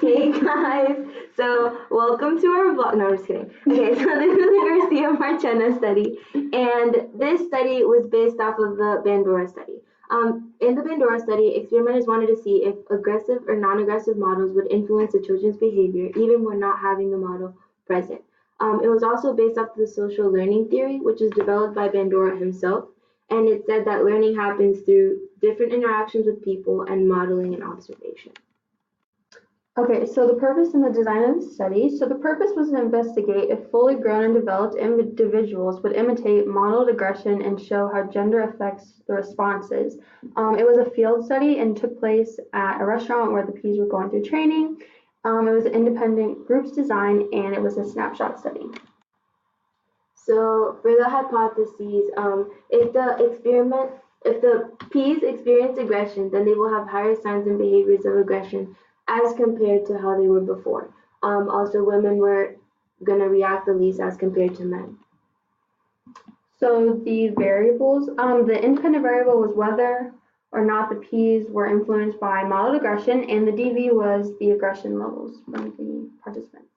Hey guys, so welcome to our vlog. No, I'm just kidding. Okay, so this is the Garcia Marchena study, and this study was based off of the Bandura study. In the Bandura study, experimenters wanted to see if aggressive or non-aggressive models would influence the children's behavior even when not having the model present. It was also based off the social learning theory, which is developed by Bandura himself, and it said that learning happens through different interactions with people and modeling and observation. Okay, so the purpose and the design of the study. So the purpose was to investigate if fully grown and developed individuals would imitate modeled aggression and show how gender affects the responses. It was a field study and took place at a restaurant where the P's were going through training. It was an independent groups design, and it was a snapshot study. So for the hypotheses, if the P's experience aggression, then they will have higher signs and behaviors of aggression as compared to how they were before. Also, women were gonna react the least as compared to men. So the variables, the independent variable was whether or not the P's were influenced by modeled aggression, and the DV was the aggression levels from the participants.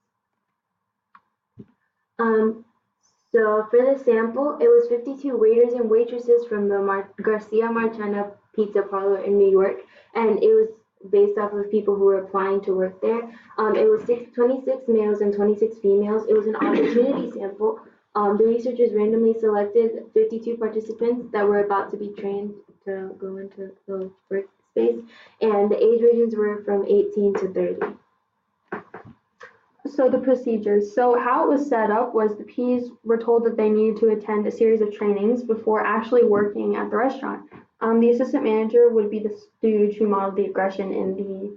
So for the sample, it was 52 waiters and waitresses from the Garcia Marchena Pizza Parlor in New York, and it was based off of people who were applying to work there. It was 26 males and 26 females. It was an opportunity sample. The researchers randomly selected 52 participants that were about to be trained to go into the workspace, and the age ranges were from 18 to 30. So the procedures. So how it was set up was the P's were told that they needed to attend a series of trainings before actually working at the restaurant. The assistant manager would be the stooge who modeled the aggression in the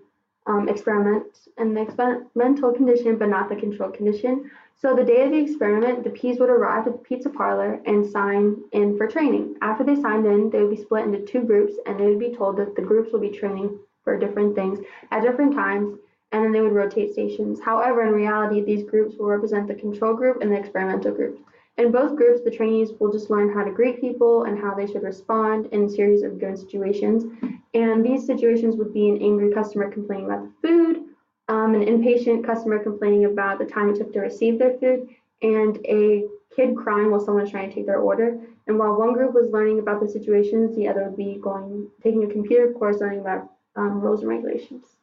experimental condition, but not the control condition. So the day of the experiment, the P's would arrive at the pizza parlor and sign in for training. After they signed in, they would be split into two groups, and they would be told that the groups will be training for different things at different times, and then they would rotate stations. However, in reality, these groups will represent the control group and the experimental group. In both groups, the trainees will just learn how to greet people and how they should respond in a series of given situations. And these situations would be an angry customer complaining about the food, an impatient customer complaining about the time it took to receive their food, and a kid crying while someone is trying to take their order. And while one group was learning about the situations, the other would be taking a computer course learning about rules and regulations.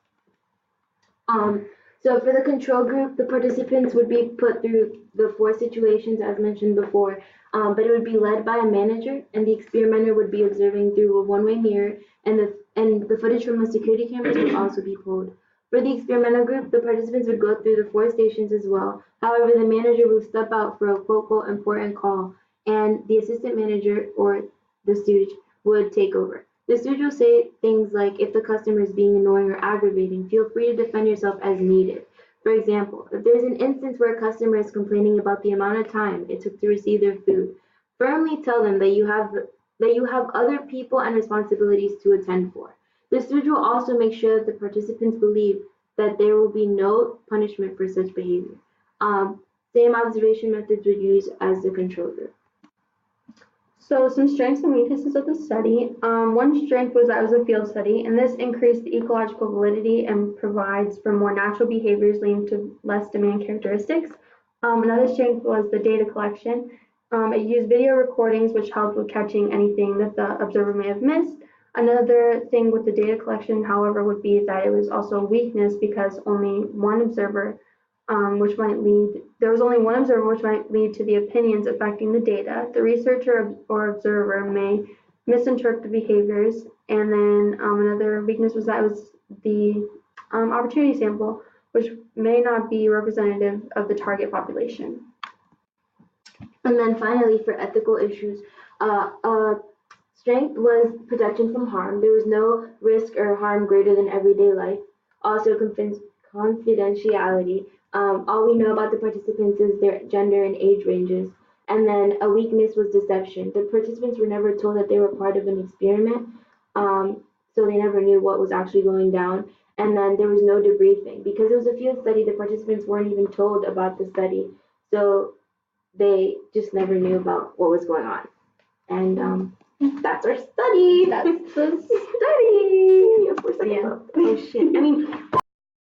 So for the control group, the participants would be put through the 4 situations as mentioned before, but it would be led by a manager, and the experimenter would be observing through a one-way mirror, and the footage from the security cameras would also be pulled. For the experimental group, the participants would go through the 4 stations as well. However, the manager would step out for a quote important call, and the assistant manager or the stooge would take over. The stooge will say things like, if the customer is being annoying or aggravating, feel free to defend yourself as needed. For example, if there's an instance where a customer is complaining about the amount of time it took to receive their food, firmly tell them that you have other people and responsibilities to attend for. The stooge will also make sure that the participants believe that there will be no punishment for such behavior. Same observation methods were used as the control group. So some strengths and weaknesses of the study. One strength was that it was a field study, and this increased the ecological validity and provides for more natural behaviors leading to less demand characteristics. Another strength was the data collection. It used video recordings, which helped with catching anything that the observer may have missed. Another thing with the data collection, however, would be that it was also a weakness because only one observer there was only one observer, which might lead to the opinions affecting the data. The researcher or observer may misinterpret the behaviors. And then another weakness was that it was the opportunity sample, which may not be representative of the target population. And then finally, for ethical issues, strength was protection from harm. There was no risk or harm greater than everyday life. Also, confidentiality. All we know about the participants is their gender and age ranges. And then a weakness was deception. The participants were never told that they were part of an experiment, so they never knew what was actually going down. And then there was no debriefing. Because it was a field study, the participants weren't even told about the study, so they just never knew about what was going on. And that's our study. That's the study. Of course, oh shit. I mean.